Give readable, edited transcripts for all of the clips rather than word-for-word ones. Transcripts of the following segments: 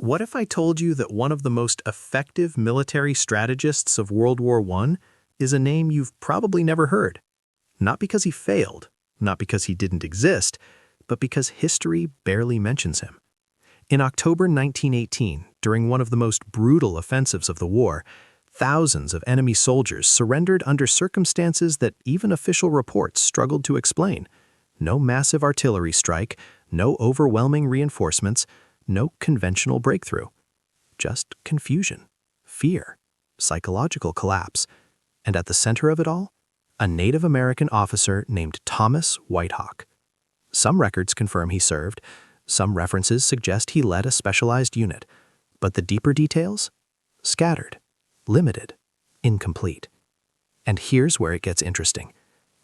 What if I told you that one of the most effective military strategists of World War I is a name you've probably never heard? Not because he failed, not because he didn't exist, but because history barely mentions him. In October 1918, during one of the most brutal offensives of the war, thousands of enemy soldiers surrendered under circumstances that even official reports struggled to explain. No massive artillery strike, no overwhelming reinforcements, no conventional breakthrough. Just confusion, fear, psychological collapse. And at the center of it all, a Native American officer named Thomas Whitehawk. Some records confirm he served, some references suggest he led a specialized unit, but the deeper details? Scattered, limited, incomplete. And here's where it gets interesting.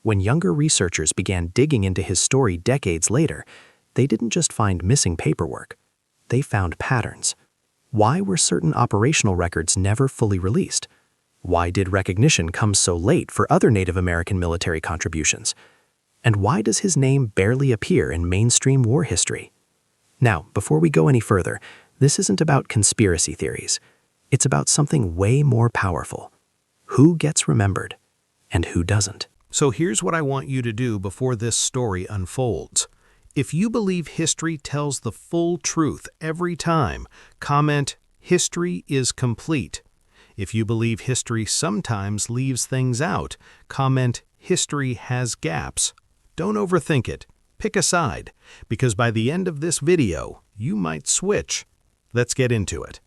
When younger researchers began digging into his story decades later, they didn't just find missing paperwork. They found patterns. Why were certain operational records never fully released? Why did recognition come so late for other Native American military contributions? And why does his name barely appear in mainstream war history? Now, before we go any further, this isn't about conspiracy theories. It's about something way more powerful. Who gets remembered and who doesn't? So here's what I want you to do before this story unfolds. If you believe history tells the full truth every time, comment, "History is complete." If you believe history sometimes leaves things out, comment, "History has gaps." Don't overthink it. Pick a side, because by the end of this video, you might switch. Let's get into it.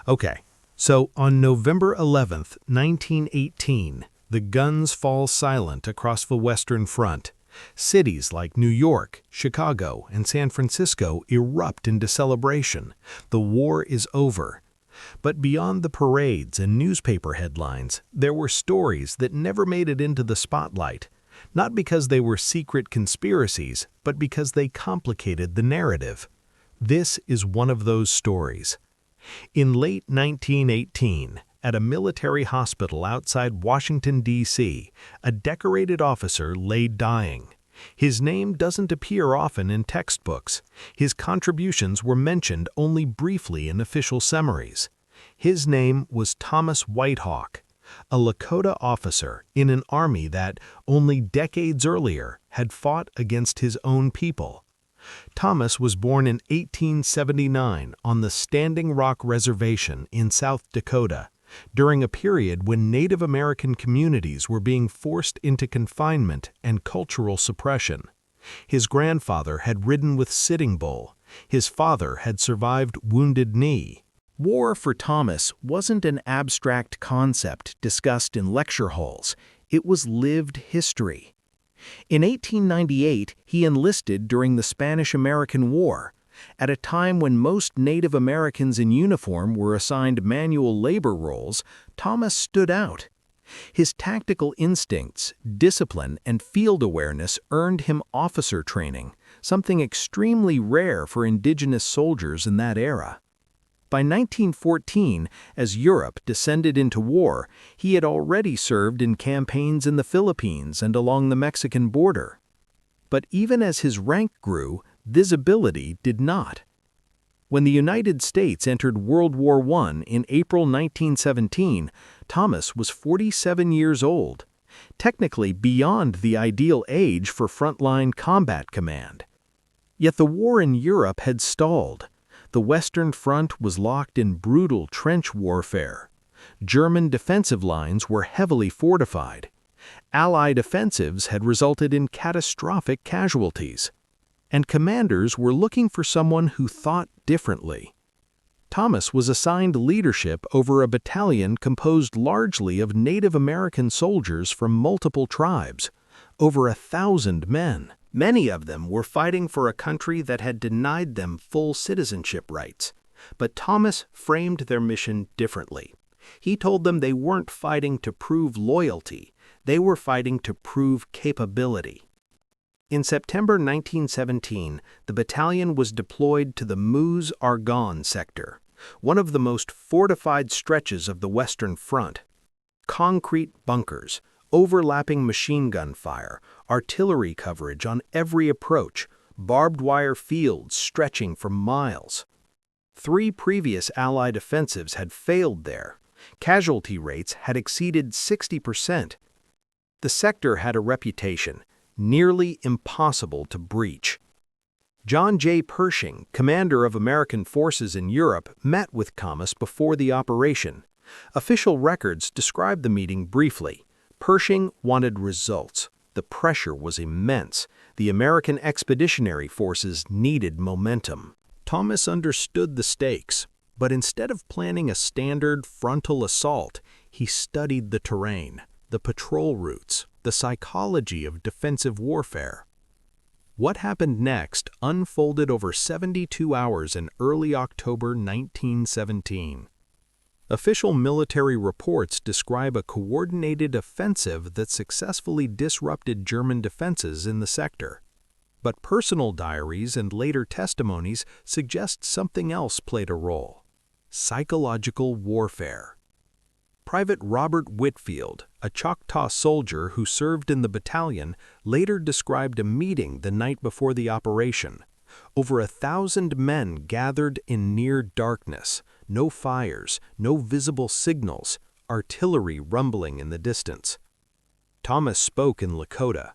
Okay, so on November 11th, 1918, the guns fall silent across the Western Front. Cities like New York, Chicago, and San Francisco erupt into celebration. The war is over. But beyond the parades and newspaper headlines, there were stories that never made it into the spotlight. Not because they were secret conspiracies, but because they complicated the narrative. This is one of those stories. In late 1918, at a military hospital outside Washington, D.C., a decorated officer lay dying. His name doesn't appear often in textbooks. His contributions were mentioned only briefly in official summaries. His name was Thomas Whitehawk, a Lakota officer in an army that, only decades earlier, had fought against his own people. Thomas was born in 1879 on the Standing Rock Reservation in South Dakota, during a period when Native American communities were being forced into confinement and cultural suppression. His grandfather had ridden with Sitting Bull. His father had survived Wounded Knee. War for Thomas wasn't an abstract concept discussed in lecture halls. It was lived history. In 1898, he enlisted during the Spanish-American War. At a time when most Native Americans in uniform were assigned manual labor roles, Thomas stood out. His tactical instincts, discipline, and field awareness earned him officer training, something extremely rare for Indigenous soldiers in that era. By 1914, as Europe descended into war, he had already served in campaigns in the Philippines and along the Mexican border. But even as his rank grew, visibility did not. When the United States entered World War I in April 1917, Thomas was 47 years old, technically beyond the ideal age for frontline combat command. Yet the war in Europe had stalled. The Western Front was locked in brutal trench warfare. German defensive lines were heavily fortified. Allied offensives had resulted in catastrophic casualties. And commanders were looking for someone who thought differently. Thomas was assigned leadership over a battalion composed largely of Native American soldiers from multiple tribes, over 1,000 men. Many of them were fighting for a country that had denied them full citizenship rights. But Thomas framed their mission differently. He told them they weren't fighting to prove loyalty, they were fighting to prove capability. In September 1917, the battalion was deployed to the Meuse-Argonne sector, one of the most fortified stretches of the Western Front. Concrete bunkers, overlapping machine gun fire, artillery coverage on every approach, barbed wire fields stretching for miles. 3 previous Allied offensives had failed there. Casualty rates had exceeded 60%. The sector had a reputation, nearly impossible to breach. John J. Pershing, commander of American forces in Europe, met with Camas before the operation. Official records describe the meeting briefly. Pershing wanted results. The pressure was immense. The American expeditionary forces needed momentum. Thomas understood the stakes, but instead of planning a standard frontal assault, he studied the terrain, the patrol routes, the psychology of defensive warfare. What happened next unfolded over 72 hours in early October 1917. Official military reports describe a coordinated offensive that successfully disrupted German defenses in the sector. But personal diaries and later testimonies suggest something else played a role: psychological warfare. Private Robert Whitfield, a Choctaw soldier who served in the battalion, later described a meeting the night before the operation. Over 1,000 men gathered in near darkness, no fires, no visible signals, artillery rumbling in the distance. Thomas spoke in Lakota.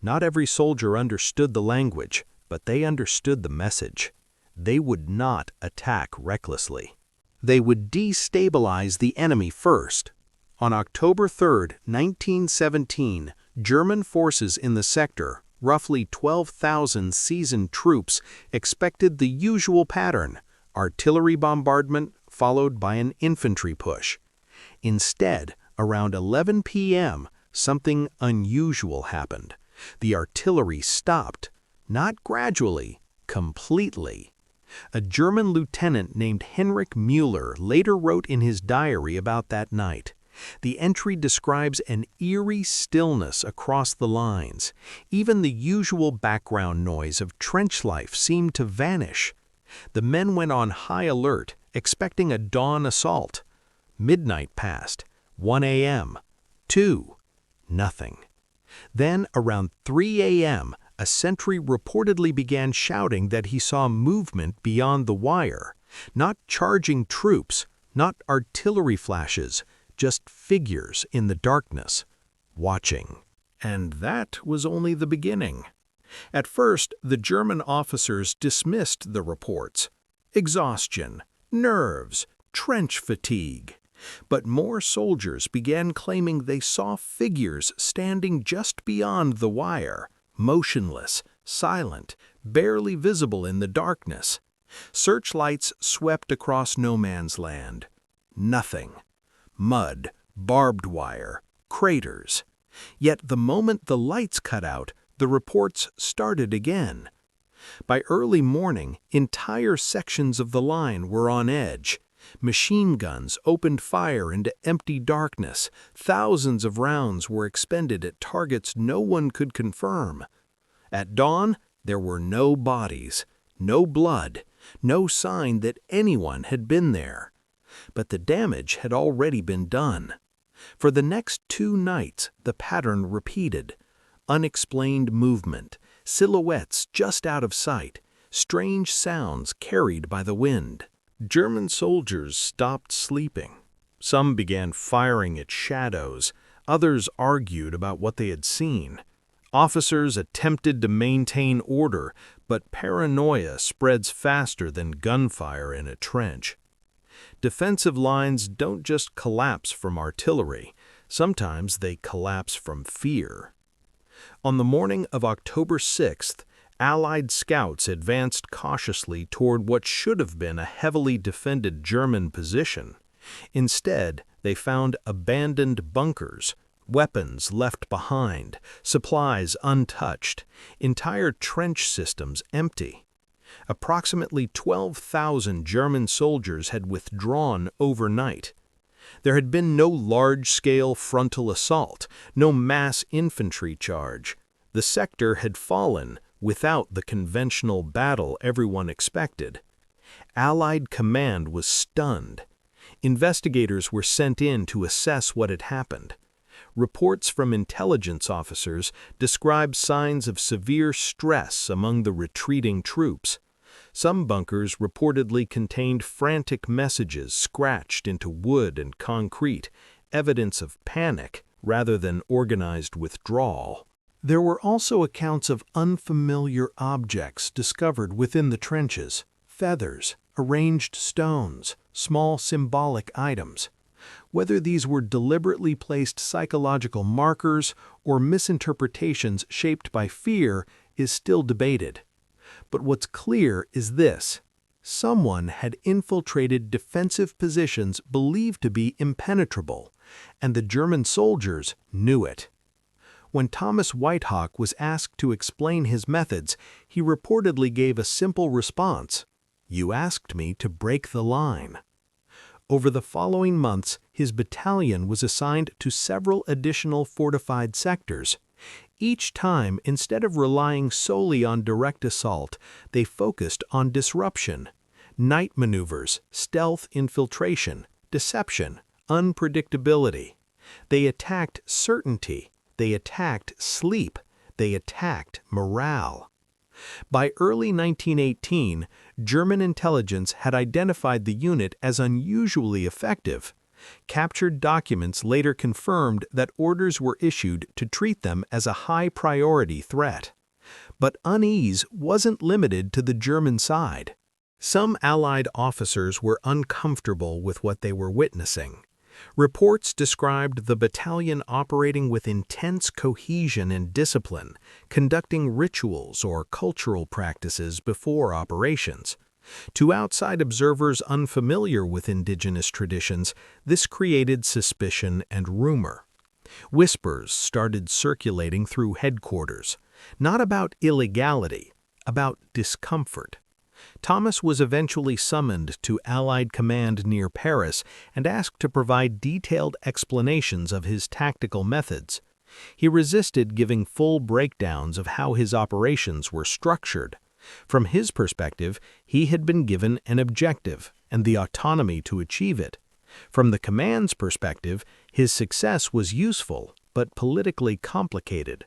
Not every soldier understood the language, but they understood the message. They would not attack recklessly. They would destabilize the enemy first. On October 3, 1917, German forces in the sector, roughly 12,000 seasoned troops, expected the usual pattern: artillery bombardment followed by an infantry push. Instead, around 11 p.m., something unusual happened. The artillery stopped, not gradually, completely. A German lieutenant named Heinrich Müller later wrote in his diary about that night. The entry describes an eerie stillness across the lines. Even the usual background noise of trench life seemed to vanish. The men went on high alert, expecting a dawn assault. Midnight passed, 1 a.m., 2, nothing. Then, around 3 a.m., a sentry reportedly began shouting that he saw movement beyond the wire. Not charging troops, not artillery flashes, just figures in the darkness, watching. And that was only the beginning. At first, the German officers dismissed the reports. Exhaustion, nerves, trench fatigue. But more soldiers began claiming they saw figures standing just beyond the wire, motionless, silent, barely visible in the darkness. Searchlights swept across no man's land. Nothing. Mud, barbed wire, craters. Yet the moment the lights cut out, the reports started again. By early morning, entire sections of the line were on edge. Machine guns opened fire into empty darkness. Thousands of rounds were expended at targets no one could confirm. At dawn, there were no bodies, no blood, no sign that anyone had been there. But the damage had already been done. For the next 2 nights, the pattern repeated. Unexplained movement, silhouettes just out of sight, strange sounds carried by the wind. German soldiers stopped sleeping. Some began firing at shadows. Others argued about what they had seen. Officers attempted to maintain order, but paranoia spreads faster than gunfire in a trench. Defensive lines don't just collapse from artillery. Sometimes they collapse from fear. On the morning of October 6th, Allied scouts advanced cautiously toward what should have been a heavily defended German position. Instead, they found abandoned bunkers, weapons left behind, supplies untouched, entire trench systems empty. Approximately 12,000 German soldiers had withdrawn overnight. There had been no large-scale frontal assault, no mass infantry charge. The sector had fallen without the conventional battle everyone expected. Allied command was stunned. Investigators were sent in to assess what had happened. Reports from intelligence officers described signs of severe stress among the retreating troops. Some bunkers reportedly contained frantic messages scratched into wood and concrete, evidence of panic rather than organized withdrawal. There were also accounts of unfamiliar objects discovered within the trenches: feathers, arranged stones, small symbolic items. Whether these were deliberately placed psychological markers or misinterpretations shaped by fear is still debated. But what's clear is this: someone had infiltrated defensive positions believed to be impenetrable, and the German soldiers knew it. When Thomas Whitehawk was asked to explain his methods, he reportedly gave a simple response: "You asked me to break the line." Over the following months, his battalion was assigned to several additional fortified sectors. Each time, instead of relying solely on direct assault, they focused on disruption: night maneuvers, stealth infiltration, deception, unpredictability. They attacked certainty, they attacked sleep, they attacked morale. By early 1918, German intelligence had identified the unit as unusually effective. Captured documents later confirmed that orders were issued to treat them as a high-priority threat. But unease wasn't limited to the German side. Some Allied officers were uncomfortable with what they were witnessing. Reports described the battalion operating with intense cohesion and discipline, conducting rituals or cultural practices before operations. To outside observers unfamiliar with Indigenous traditions, this created suspicion and rumor. Whispers started circulating through headquarters, not about illegality, about discomfort. Thomas was eventually summoned to Allied command near Paris and asked to provide detailed explanations of his tactical methods. He resisted giving full breakdowns of how his operations were structured. From his perspective, he had been given an objective and the autonomy to achieve it. From the command's perspective, his success was useful but politically complicated.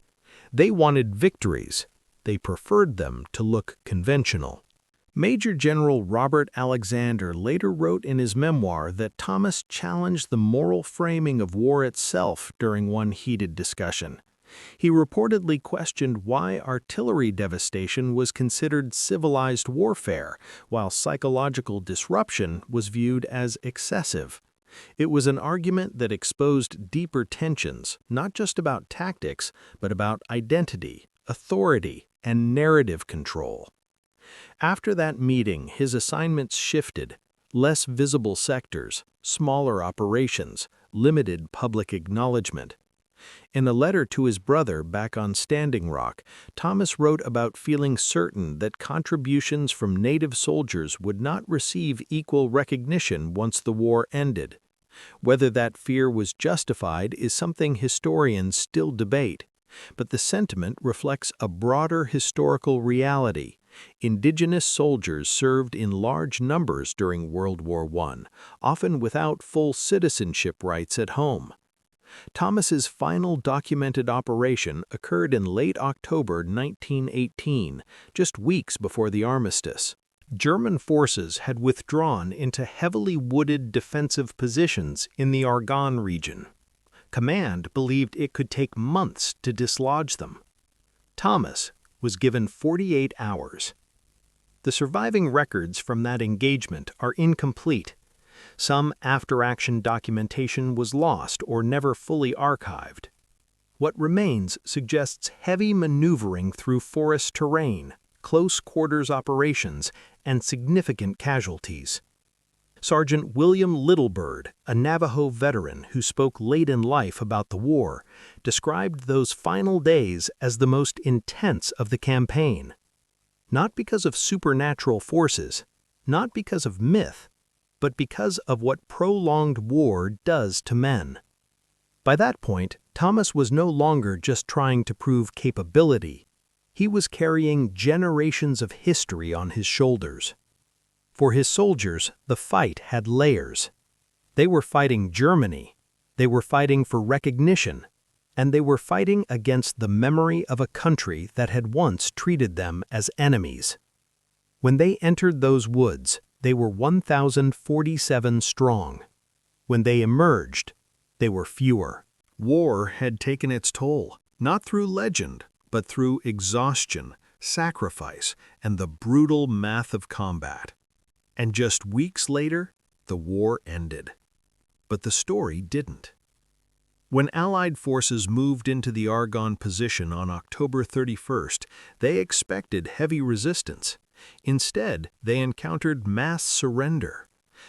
They wanted victories. They preferred them to look conventional. Major General Robert Alexander later wrote in his memoir that Thomas challenged the moral framing of war itself during one heated discussion. He reportedly questioned why artillery devastation was considered civilized warfare, while psychological disruption was viewed as excessive. It was an argument that exposed deeper tensions, not just about tactics, but about identity, authority, and narrative control. After that meeting, his assignments shifted: less visible sectors, smaller operations, limited public acknowledgement. In a letter to his brother back on Standing Rock, Thomas wrote about feeling certain that contributions from native soldiers would not receive equal recognition once the war ended. Whether that fear was justified is something historians still debate, but the sentiment reflects a broader historical reality. Indigenous soldiers served in large numbers during World War I, often without full citizenship rights at home. Thomas's final documented operation occurred in late October 1918, just weeks before the armistice. German forces had withdrawn into heavily wooded defensive positions in the Argonne region. Command believed it could take months to dislodge them. Thomas was given 48 hours. The surviving records from that engagement are incomplete. Some after-action documentation was lost or never fully archived. What remains suggests heavy maneuvering through forest terrain, close quarters operations, and significant casualties. Sergeant William Littlebird, a Navajo veteran who spoke late in life about the war, described those final days as the most intense of the campaign. Not because of supernatural forces, not because of myth, but because of what prolonged war does to men. By that point, Thomas was no longer just trying to prove capability. He was carrying generations of history on his shoulders. For his soldiers, the fight had layers. They were fighting Germany, they were fighting for recognition, and they were fighting against the memory of a country that had once treated them as enemies. When they entered those woods, they were 1,047 strong. When they emerged, they were fewer. War had taken its toll, not through legend, but through exhaustion, sacrifice, and the brutal math of combat. And just weeks later, the war ended. But the story didn't. When Allied forces moved into the Argonne position on October 31st, they expected heavy resistance. Instead, they encountered mass surrender.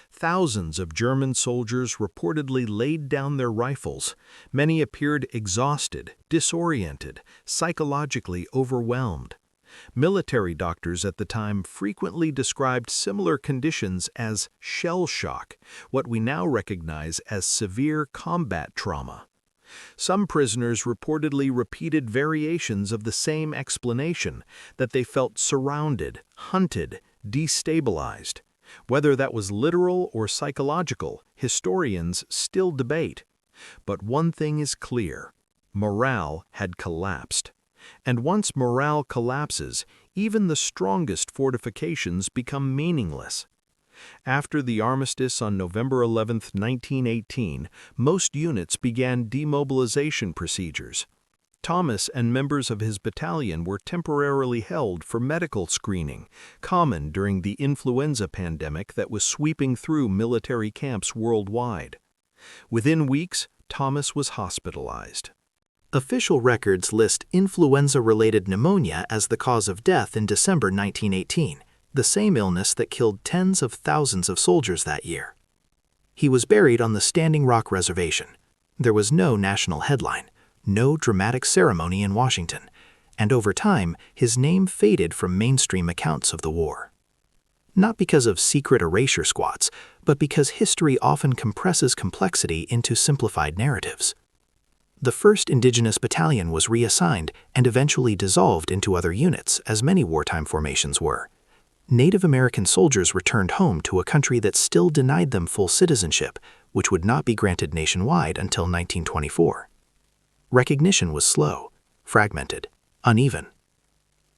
Thousands of German soldiers reportedly laid down their rifles. Many appeared exhausted, disoriented, psychologically overwhelmed. Military doctors at the time frequently described similar conditions as shell shock, what we now recognize as severe combat trauma. Some prisoners reportedly repeated variations of the same explanation, that they felt surrounded, hunted, destabilized. Whether that was literal or psychological, historians still debate. But one thing is clear: morale had collapsed. And once morale collapses, even the strongest fortifications become meaningless. After the armistice on November 11, 1918, most units began demobilization procedures. Thomas and members of his battalion were temporarily held for medical screening, common during the influenza pandemic that was sweeping through military camps worldwide. Within weeks, Thomas was hospitalized. Official records list influenza-related pneumonia as the cause of death in December 1918, the same illness that killed tens of thousands of soldiers that year. He was buried on the Standing Rock Reservation. There was no national headline, no dramatic ceremony in Washington, and over time, his name faded from mainstream accounts of the war. Not because of secret erasure squads, but because history often compresses complexity into simplified narratives. The 1st Indigenous Battalion was reassigned and eventually dissolved into other units, as many wartime formations were. Native American soldiers returned home to a country that still denied them full citizenship, which would not be granted nationwide until 1924. Recognition was slow, fragmented, uneven.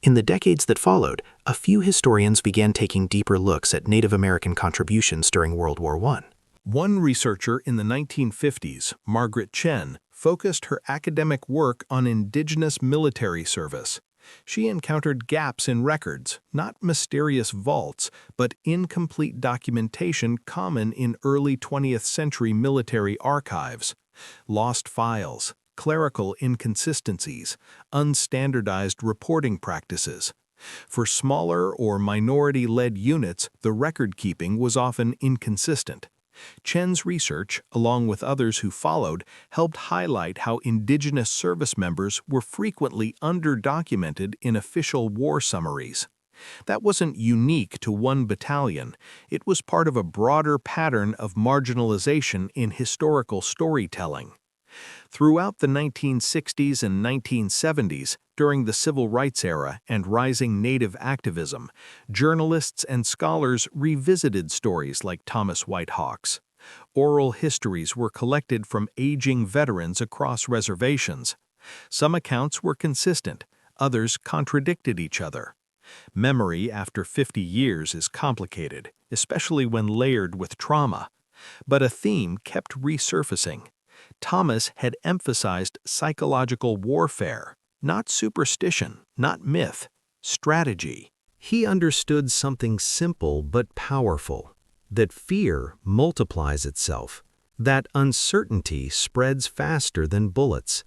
In the decades that followed, a few historians began taking deeper looks at Native American contributions during World War I. One researcher in the 1950s, Margaret Chen, focused her academic work on Indigenous military service. She encountered gaps in records, not mysterious vaults, but incomplete documentation common in early 20th century military archives. Lost files, clerical inconsistencies, unstandardized reporting practices. For smaller or minority-led units, the record-keeping was often inconsistent. Chen's research, along with others who followed, helped highlight how Indigenous service members were frequently underdocumented in official war summaries. That wasn't unique to one battalion. It was part of a broader pattern of marginalization in historical storytelling. Throughout the 1960s and 1970s, during the Civil Rights era and rising Native activism, journalists and scholars revisited stories like Thomas Whitehawk's. Oral histories were collected from aging veterans across reservations. Some accounts were consistent, others contradicted each other. Memory after 50 years is complicated, especially when layered with trauma. But a theme kept resurfacing. Thomas had emphasized psychological warfare, not superstition, not myth, strategy. He understood something simple but powerful, that fear multiplies itself, that uncertainty spreads faster than bullets,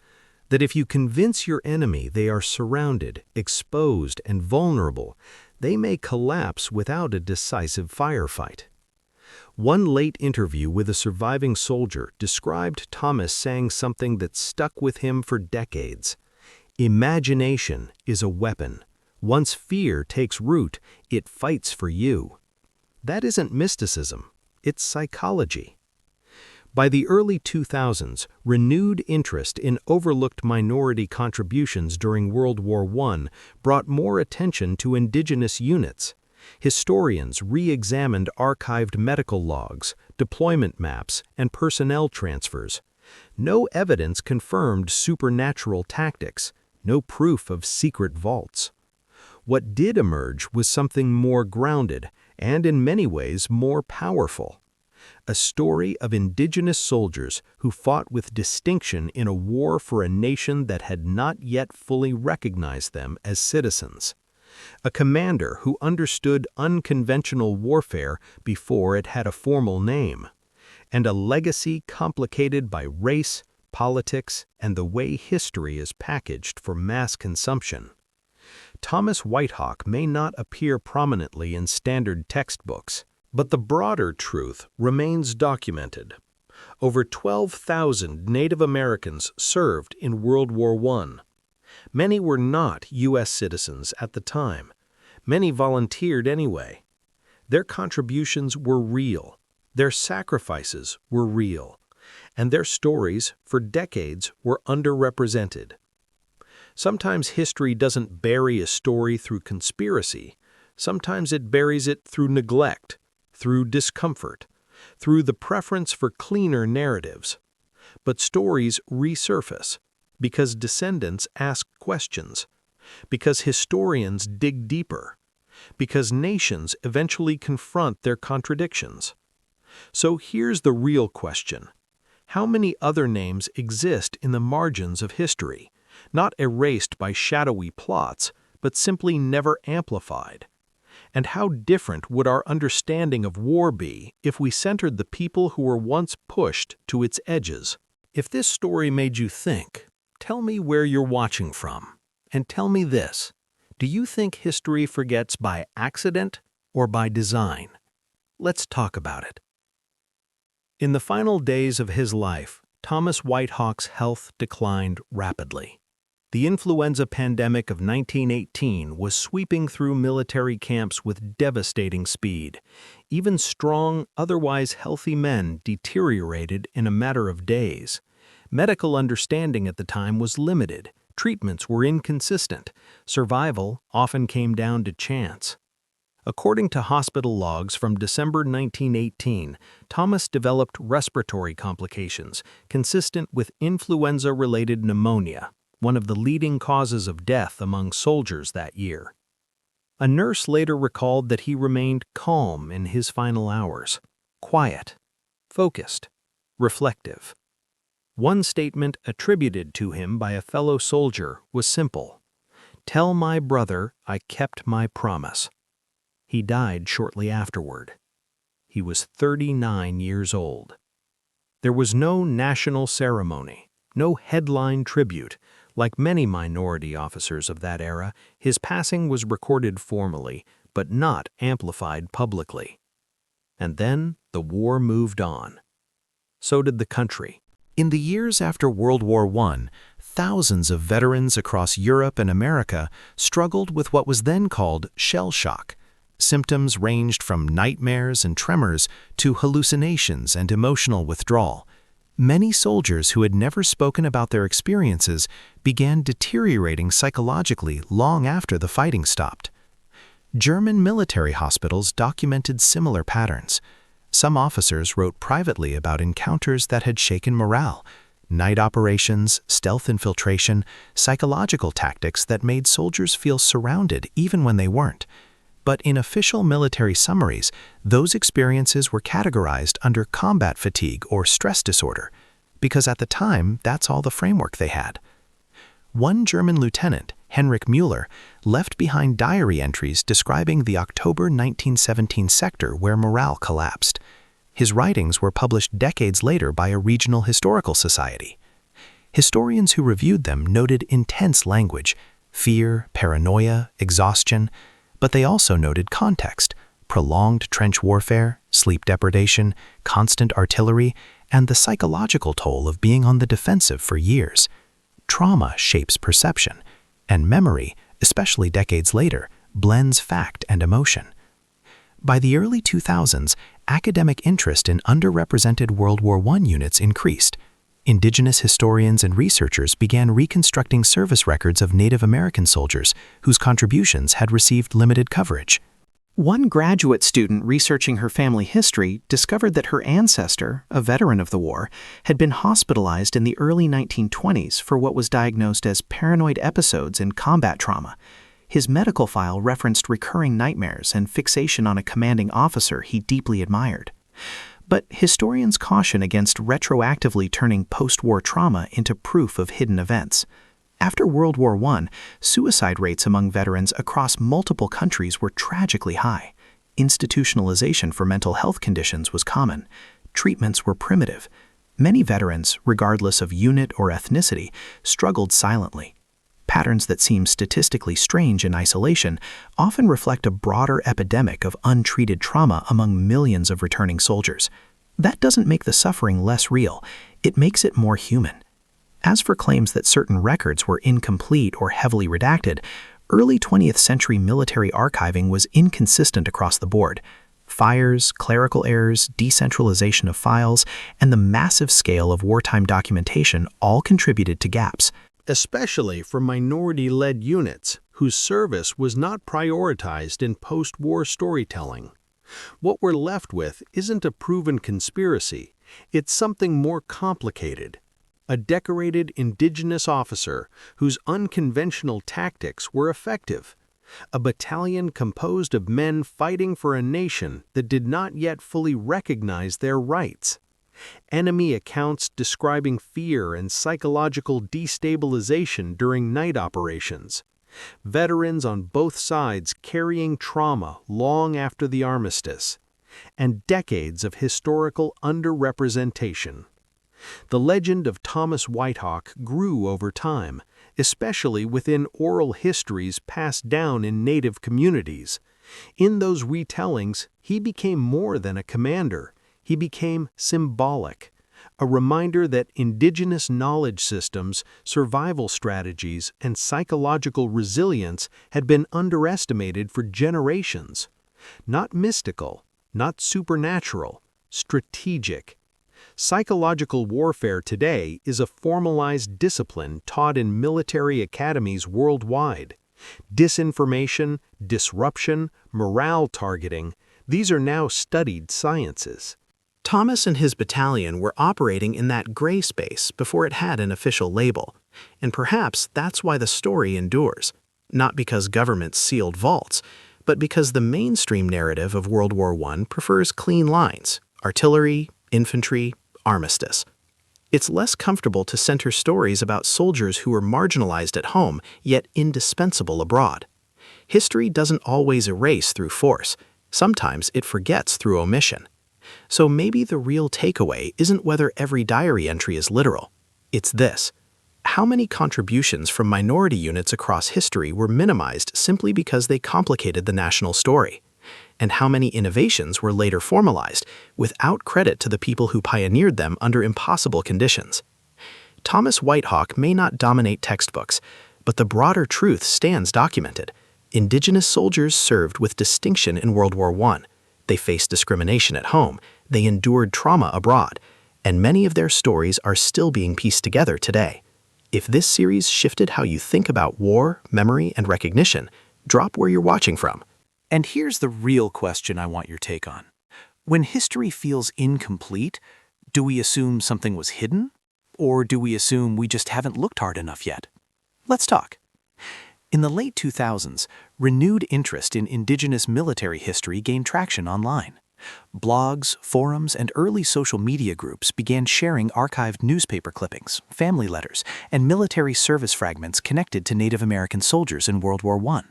that if you convince your enemy they are surrounded, exposed, and vulnerable, they may collapse without a decisive firefight. One late interview with a surviving soldier described Thomas saying something that stuck with him for decades. Imagination is a weapon. Once fear takes root, it fights for you. That isn't mysticism, it's psychology. By the early 2000s, renewed interest in overlooked minority contributions during World War I brought more attention to Indigenous units. Historians re-examined archived medical logs, deployment maps, and personnel transfers. No evidence confirmed supernatural tactics, no proof of secret vaults. What did emerge was something more grounded and, in many ways, more powerful. A story of Indigenous soldiers who fought with distinction in a war for a nation that had not yet fully recognized them as citizens. A commander who understood unconventional warfare before it had a formal name. And a legacy complicated by race, politics, and the way history is packaged for mass consumption. Thomas Whitehawk may not appear prominently in standard textbooks, but the broader truth remains documented. Over 12,000 Native Americans served in World War I. Many were not U.S. citizens at the time. Many volunteered anyway. Their contributions were real. Their sacrifices were real. And their stories, for decades, were underrepresented. Sometimes history doesn't bury a story through conspiracy. Sometimes it buries it through neglect, through discomfort, through the preference for cleaner narratives. But stories resurface because descendants ask questions, because historians dig deeper, because nations eventually confront their contradictions. So here's the real question. How many other names exist in the margins of history, not erased by shadowy plots, but simply never amplified? And how different would our understanding of war be if we centered the people who were once pushed to its edges? If this story made you think, tell me where you're watching from. And tell me this, do you think history forgets by accident or by design? Let's talk about it. In the final days of his life, Thomas Whitehawk's health declined rapidly. The influenza pandemic of 1918 was sweeping through military camps with devastating speed. Even strong, otherwise healthy men deteriorated in a matter of days. Medical understanding at the time was limited. Treatments were inconsistent. Survival often came down to chance. According to hospital logs from December 1918, Thomas developed respiratory complications consistent with influenza-related pneumonia, one of the leading causes of death among soldiers that year. A nurse later recalled that he remained calm in his final hours, quiet, focused, reflective. One statement attributed to him by a fellow soldier was simple: "Tell my brother I kept my promise." He died shortly afterward. He was 39 years old. There was no national ceremony, no headline tribute. Like many minority officers of that era, his passing was recorded formally, but not amplified publicly. And then the war moved on. So did the country. In the years after World War I, thousands of veterans across Europe and America struggled with what was then called shell shock. Symptoms ranged from nightmares and tremors to hallucinations and emotional withdrawal. Many soldiers who had never spoken about their experiences began deteriorating psychologically long after the fighting stopped. German military hospitals documented similar patterns. Some officers wrote privately about encounters that had shaken morale, night operations, stealth infiltration, psychological tactics that made soldiers feel surrounded even when they weren't. But in official military summaries, those experiences were categorized under combat fatigue or stress disorder, because at the time, that's all the framework they had. One German lieutenant, Heinrich Müller, left behind diary entries describing the October 1917 sector where morale collapsed. His writings were published decades later by a regional historical society. Historians who reviewed them noted intense language, fear, paranoia, exhaustion, but they also noted context, prolonged trench warfare, sleep deprivation, constant artillery, and the psychological toll of being on the defensive for years. Trauma shapes perception, and memory, especially decades later, blends fact and emotion. By the early 2000s, academic interest in underrepresented World War I units increased. Indigenous historians and researchers began reconstructing service records of Native American soldiers whose contributions had received limited coverage. One graduate student researching her family history discovered that her ancestor, a veteran of the war, had been hospitalized in the early 1920s for what was diagnosed as paranoid episodes and combat trauma. His medical file referenced recurring nightmares and fixation on a commanding officer he deeply admired. But historians caution against retroactively turning post-war trauma into proof of hidden events. After World War I, suicide rates among veterans across multiple countries were tragically high. Institutionalization for mental health conditions was common. Treatments were primitive. Many veterans, regardless of unit or ethnicity, struggled silently. Patterns that seem statistically strange in isolation often reflect a broader epidemic of untreated trauma among millions of returning soldiers. That doesn't make the suffering less real, it makes it more human. As for claims that certain records were incomplete or heavily redacted, early 20th century military archiving was inconsistent across the board. Fires, clerical errors, decentralization of files, and the massive scale of wartime documentation all contributed to gaps. Especially for minority-led units whose service was not prioritized in post-war storytelling. What we're left with isn't a proven conspiracy, it's something more complicated. A decorated Indigenous officer whose unconventional tactics were effective. A battalion composed of men fighting for a nation that did not yet fully recognize their rights. Enemy accounts describing fear and psychological destabilization during night operations. Veterans on both sides carrying trauma long after the armistice. And decades of historical underrepresentation. The legend of Thomas Whitehawk grew over time, especially within oral histories passed down in Native communities. In those retellings, he became more than a commander. He became symbolic, a reminder that Indigenous knowledge systems, survival strategies, and psychological resilience had been underestimated for generations. Not mystical, not supernatural, strategic. Psychological warfare today is a formalized discipline taught in military academies worldwide. Disinformation, disruption, morale targeting, these are now studied sciences. Thomas and his battalion were operating in that gray space before it had an official label, and perhaps that's why the story endures, not because governments sealed vaults, but because the mainstream narrative of World War I prefers clean lines, artillery, infantry, armistice. It's less comfortable to center stories about soldiers who were marginalized at home, yet indispensable abroad. History doesn't always erase through force. Sometimes it forgets through omission. So maybe the real takeaway isn't whether every diary entry is literal. It's this: how many contributions from minority units across history were minimized simply because they complicated the national story? And how many innovations were later formalized without credit to the people who pioneered them under impossible conditions? Thomas Whitehawk may not dominate textbooks, but the broader truth stands documented. Indigenous soldiers served with distinction in World War I. They faced discrimination at home, they endured trauma abroad, and many of their stories are still being pieced together today. If this series shifted how you think about war, memory, and recognition, drop where you're watching from. And here's the real question I want your take on. When history feels incomplete, do we assume something was hidden? Or do we assume we just haven't looked hard enough yet? Let's talk. In the late 2000s, renewed interest in Indigenous military history gained traction online. Blogs, forums, and early social media groups began sharing archived newspaper clippings, family letters, and military service fragments connected to Native American soldiers in World War I.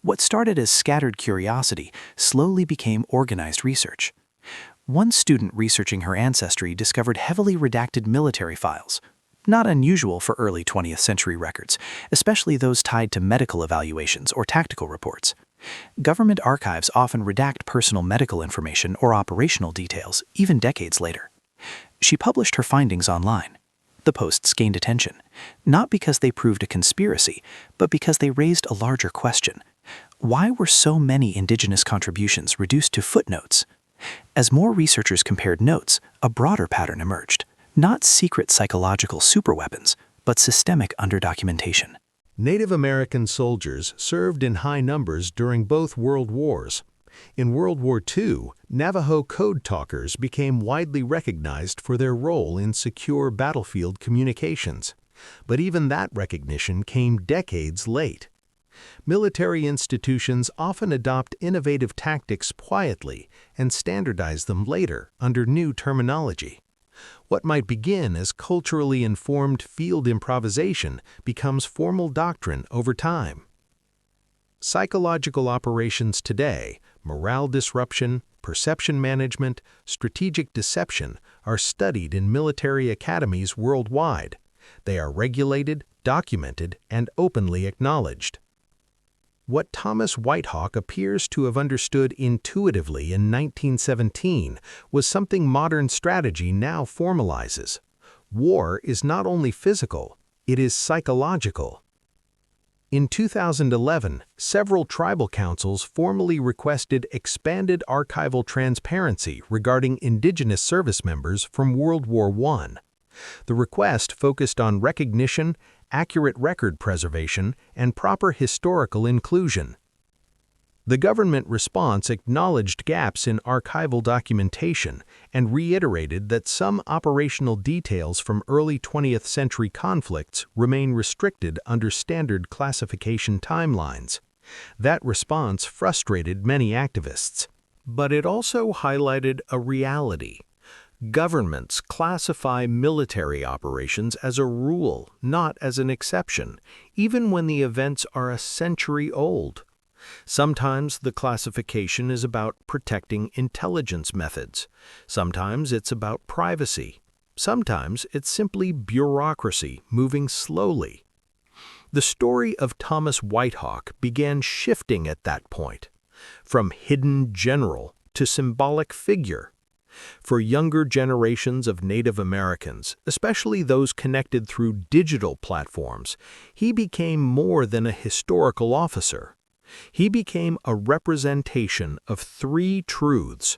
What started as scattered curiosity slowly became organized research. One student researching her ancestry discovered heavily redacted military files, not unusual for early 20th century records, especially those tied to medical evaluations or tactical reports. Government archives often redact personal medical information or operational details, even decades later. She published her findings online. The posts gained attention, not because they proved a conspiracy, but because they raised a larger question. Why were so many Indigenous contributions reduced to footnotes? As more researchers compared notes, a broader pattern emerged. Not secret psychological superweapons, but systemic underdocumentation. Native American soldiers served in high numbers during both World Wars. In World War II, Navajo code talkers became widely recognized for their role in secure battlefield communications. But even that recognition came decades late. Military institutions often adopt innovative tactics quietly and standardize them later under new terminology. What might begin as culturally informed field improvisation becomes formal doctrine over time. Psychological operations today, morale disruption, perception management, strategic deception, are studied in military academies worldwide. They are regulated, documented, and openly acknowledged. What Thomas Whitehawk appears to have understood intuitively in 1917 was something modern strategy now formalizes. War is not only physical, it is psychological. In 2011, several tribal councils formally requested expanded archival transparency regarding Indigenous service members from World War I. The request focused on recognition, accurate record preservation, and proper historical inclusion. The government response acknowledged gaps in archival documentation and reiterated that some operational details from early 20th century conflicts remain restricted under standard classification timelines. That response frustrated many activists. But it also highlighted a reality. Governments classify military operations as a rule, not as an exception, even when the events are a century old. Sometimes the classification is about protecting intelligence methods. Sometimes it's about privacy. Sometimes it's simply bureaucracy moving slowly. The story of Thomas Whitehawk began shifting at that point, from hidden general to symbolic figure. For younger generations of Native Americans, especially those connected through digital platforms, he became more than a historical officer. He became a representation of three truths: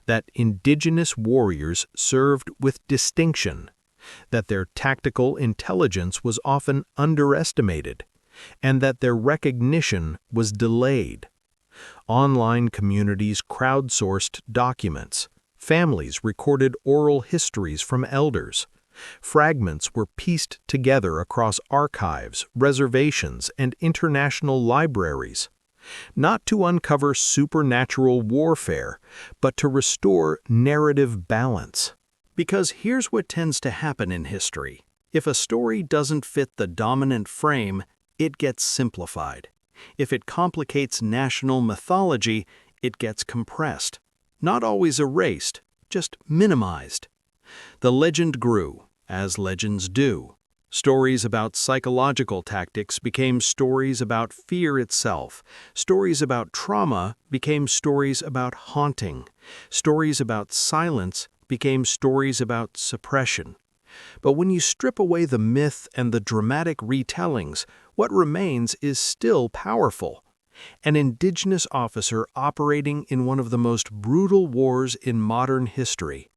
that Indigenous warriors served with distinction, that their tactical intelligence was often underestimated, and that their recognition was delayed. Online communities crowdsourced documents. Families recorded oral histories from elders. Fragments were pieced together across archives, reservations, and international libraries, not to uncover supernatural warfare, but to restore narrative balance. Because here's what tends to happen in history. If a story doesn't fit the dominant frame, it gets simplified. If it complicates national mythology, it gets compressed. Not always erased, just minimized. The legend grew, as legends do. Stories about psychological tactics became stories about fear itself. Stories about trauma became stories about haunting. Stories about silence became stories about suppression. But when you strip away the myth and the dramatic retellings, what remains is still powerful. An Indigenous officer operating in one of the most brutal wars in modern history.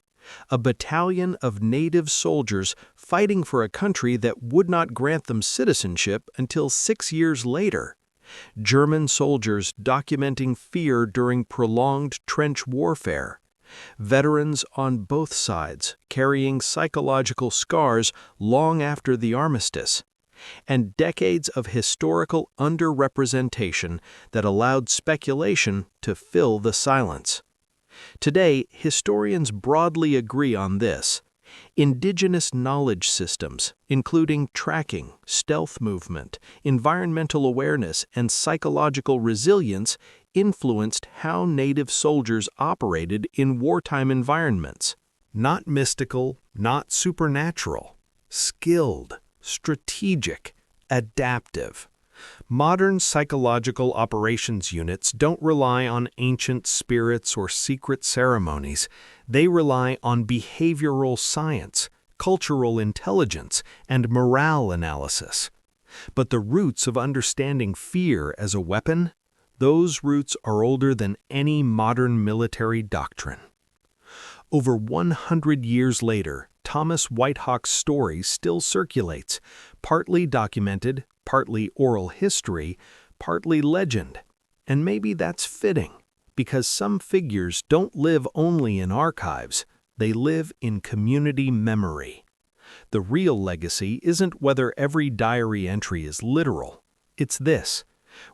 A battalion of Native soldiers fighting for a country that would not grant them citizenship until 6 years later. German soldiers documenting fear during prolonged trench warfare. Veterans on both sides carrying psychological scars long after the armistice. And decades of historical underrepresentation that allowed speculation to fill the silence. Today, historians broadly agree on this. Indigenous knowledge systems, including tracking, stealth movement, environmental awareness, and psychological resilience, influenced how Native soldiers operated in wartime environments. Not mystical, not supernatural, skilled, strategic, adaptive. Modern psychological operations units don't rely on ancient spirits or secret ceremonies. They rely on behavioral science, cultural intelligence, and morale analysis. But the roots of understanding fear as a weapon, those roots are older than any modern military doctrine. Over 100 years later, Thomas Whitehawk's story still circulates, partly documented, partly oral history, partly legend. And maybe that's fitting, because some figures don't live only in archives, they live in community memory. The real legacy isn't whether every diary entry is literal. It's this: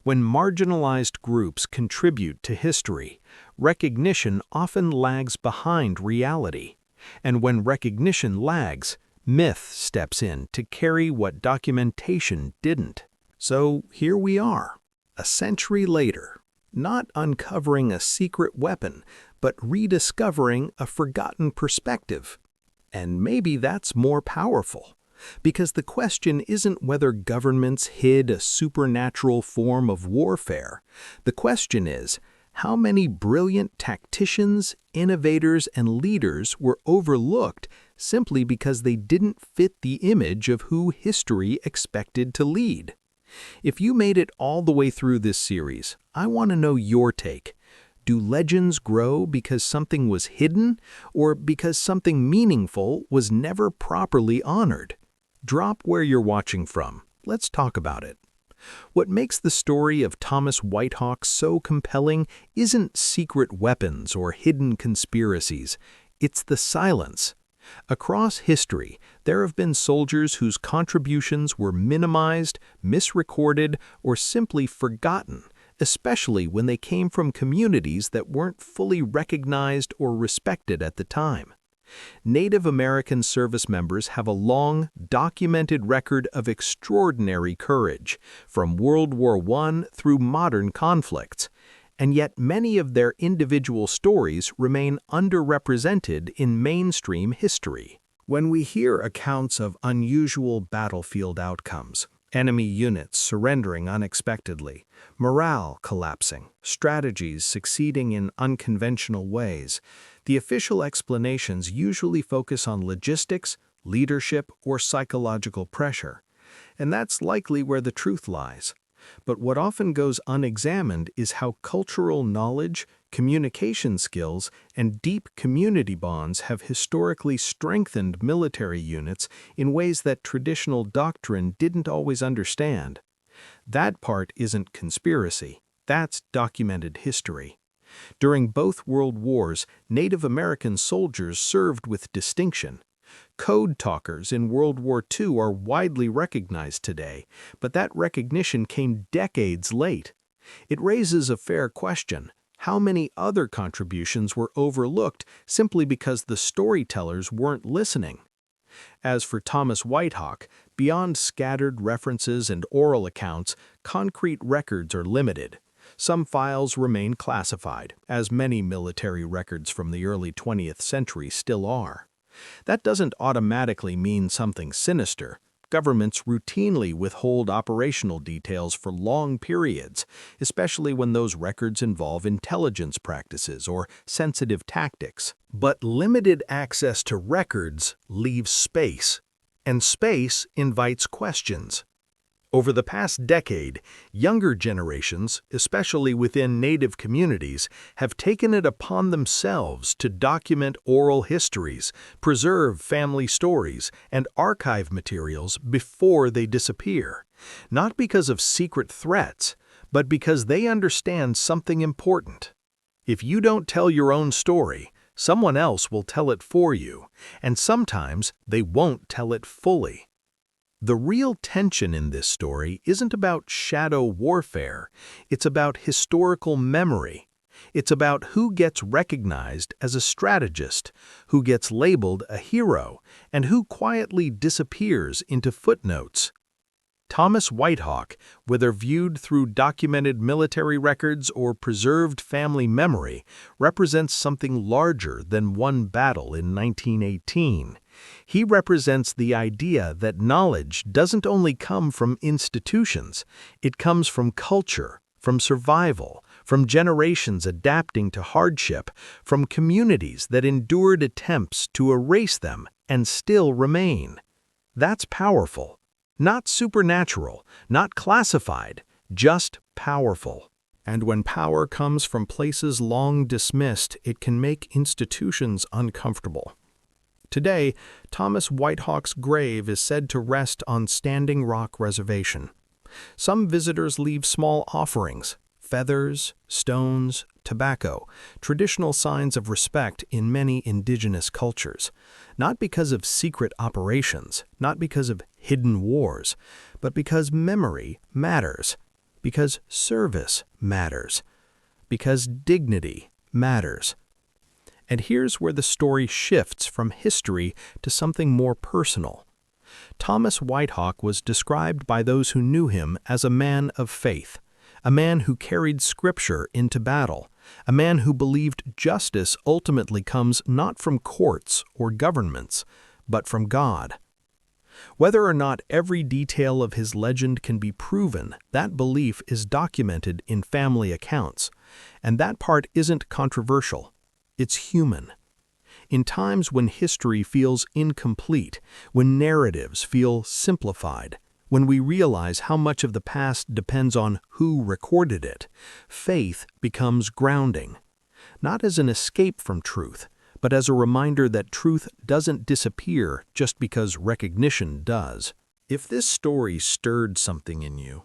When marginalized groups contribute to history, recognition often lags behind reality. And when recognition lags, myth steps in to carry what documentation didn't. So here we are, a century later, not uncovering a secret weapon, but rediscovering a forgotten perspective. And maybe that's more powerful, because the question isn't whether governments hid a supernatural form of warfare. The question is, how many brilliant tacticians, innovators, and leaders were overlooked simply because they didn't fit the image of who history expected to lead? If you made it all the way through this series, I want to know your take. Do legends grow because something was hidden, or because something meaningful was never properly honored? Drop where you're watching from. Let's talk about it. What makes the story of Thomas Whitehawk so compelling isn't secret weapons or hidden conspiracies. It's the silence. Across history, there have been soldiers whose contributions were minimized, misrecorded, or simply forgotten, especially when they came from communities that weren't fully recognized or respected at the time. Native American service members have a long, documented record of extraordinary courage, from World War I through modern conflicts, and yet many of their individual stories remain underrepresented in mainstream history. When we hear accounts of unusual battlefield outcomes, enemy units surrendering unexpectedly, morale collapsing, strategies succeeding in unconventional ways, the official explanations usually focus on logistics, leadership, or psychological pressure. And that's likely where the truth lies. But what often goes unexamined is how cultural knowledge, communication skills, and deep community bonds have historically strengthened military units in ways that traditional doctrine didn't always understand. That part isn't conspiracy. That's documented history. During both World Wars, Native American soldiers served with distinction. Code talkers in World War II are widely recognized today, but that recognition came decades late. It raises a fair question. How many other contributions were overlooked simply because the storytellers weren't listening? As for Thomas Whitehawk, beyond scattered references and oral accounts, concrete records are limited. Some files remain classified, as many military records from the early 20th century still are. That doesn't automatically mean something sinister. Governments routinely withhold operational details for long periods, especially when those records involve intelligence practices or sensitive tactics. But limited access to records leaves space, and space invites questions. Over the past decade, younger generations, especially within Native communities, have taken it upon themselves to document oral histories, preserve family stories, and archive materials before they disappear, not because of secret threats, but because they understand something important. If you don't tell your own story, someone else will tell it for you, and sometimes they won't tell it fully. The real tension in this story isn't about shadow warfare, it's about historical memory. It's about who gets recognized as a strategist, who gets labeled a hero, and who quietly disappears into footnotes. Thomas Whitehawk, whether viewed through documented military records or preserved family memory, represents something larger than one battle in 1918. He represents the idea that knowledge doesn't only come from institutions, it comes from culture, from survival, from generations adapting to hardship, from communities that endured attempts to erase them and still remain. That's powerful. Not supernatural, not classified, just powerful. And when power comes from places long dismissed, it can make institutions uncomfortable. Today, Thomas Whitehawk's grave is said to rest on Standing Rock Reservation. Some visitors leave small offerings, feathers, stones, tobacco, traditional signs of respect in many indigenous cultures, not because of secret operations, not because of hidden wars, but because memory matters. because service matters, because dignity matters. And here's where the story shifts from history to something more personal. Thomas Whitehawk was described by those who knew him as a man of faith, a man who carried scripture into battle, a man who believed justice ultimately comes not from courts or governments, but from God. Whether or not every detail of his legend can be proven, that belief is documented in family accounts, and that part isn't controversial. It's human. In times when history feels incomplete, when narratives feel simplified, when we realize how much of the past depends on who recorded it, faith becomes grounding, not as an escape from truth, but as a reminder that truth doesn't disappear just because recognition does. If this story stirred something in you,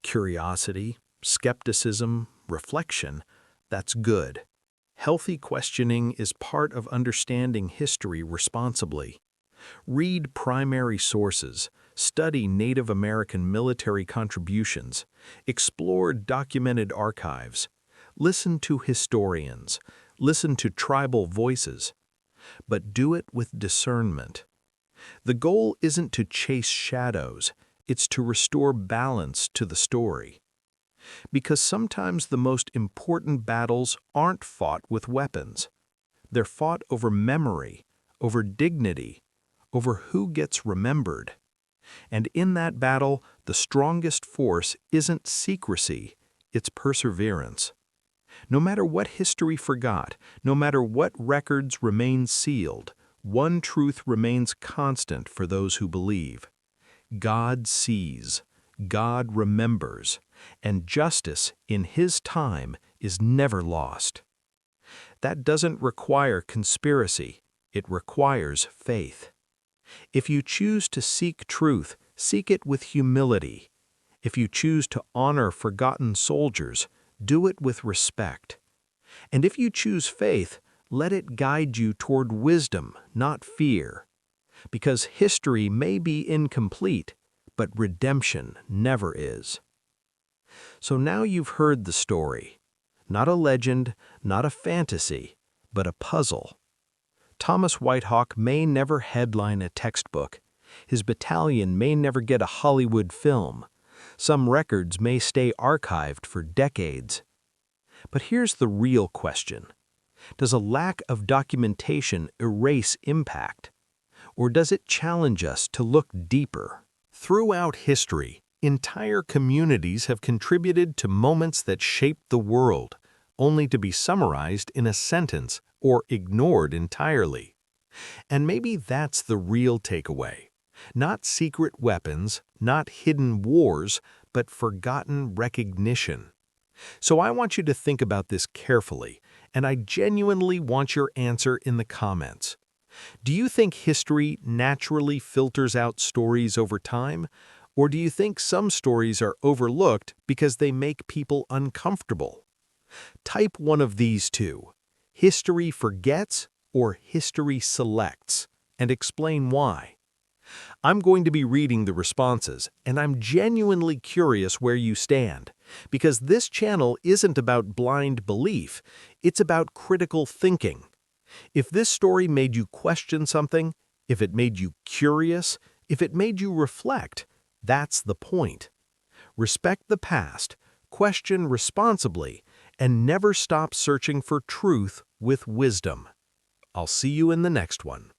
curiosity, skepticism, reflection, that's good. Healthy questioning is part of understanding history responsibly. Read primary sources, study Native American military contributions, explore documented archives, listen to historians, listen to tribal voices, but do it with discernment. The goal isn't to chase shadows, it's to restore balance to the story. Because sometimes the most important battles aren't fought with weapons. They're fought over memory, over dignity, over who gets remembered. And in that battle, the strongest force isn't secrecy, it's perseverance. No matter what history forgot, no matter what records remain sealed, one truth remains constant for those who believe. God sees, God remembers, and justice in His time is never lost. That doesn't require conspiracy, it requires faith. If you choose to seek truth, seek it with humility. If you choose to honor forgotten soldiers, do it with respect. And if you choose faith, let it guide you toward wisdom, not fear. Because history may be incomplete, but redemption never is. So now you've heard the story. Not a legend, not a fantasy, but a puzzle. Thomas Whitehawk may never headline a textbook. His battalion may never get a Hollywood film. Some records may stay archived for decades. But here's the real question. Does a lack of documentation erase impact? Or does it challenge us to look deeper? Throughout history, entire communities have contributed to moments that shaped the world, only to be summarized in a sentence or ignored entirely. And maybe that's the real takeaway. Not secret weapons, not hidden wars, but forgotten recognition. So I want you to think about this carefully, and I genuinely want your answer in the comments. Do you think history naturally filters out stories over time? Or do you think some stories are overlooked because they make people uncomfortable? Type one of these two. History forgets or history selects, and explain why. I'm going to be reading the responses, and I'm genuinely curious where you stand, because this channel isn't about blind belief, it's about critical thinking. If this story made you question something, if it made you curious, if it made you reflect, that's the point. Respect the past, question responsibly, and never stop searching for truth with wisdom. I'll see you in the next one.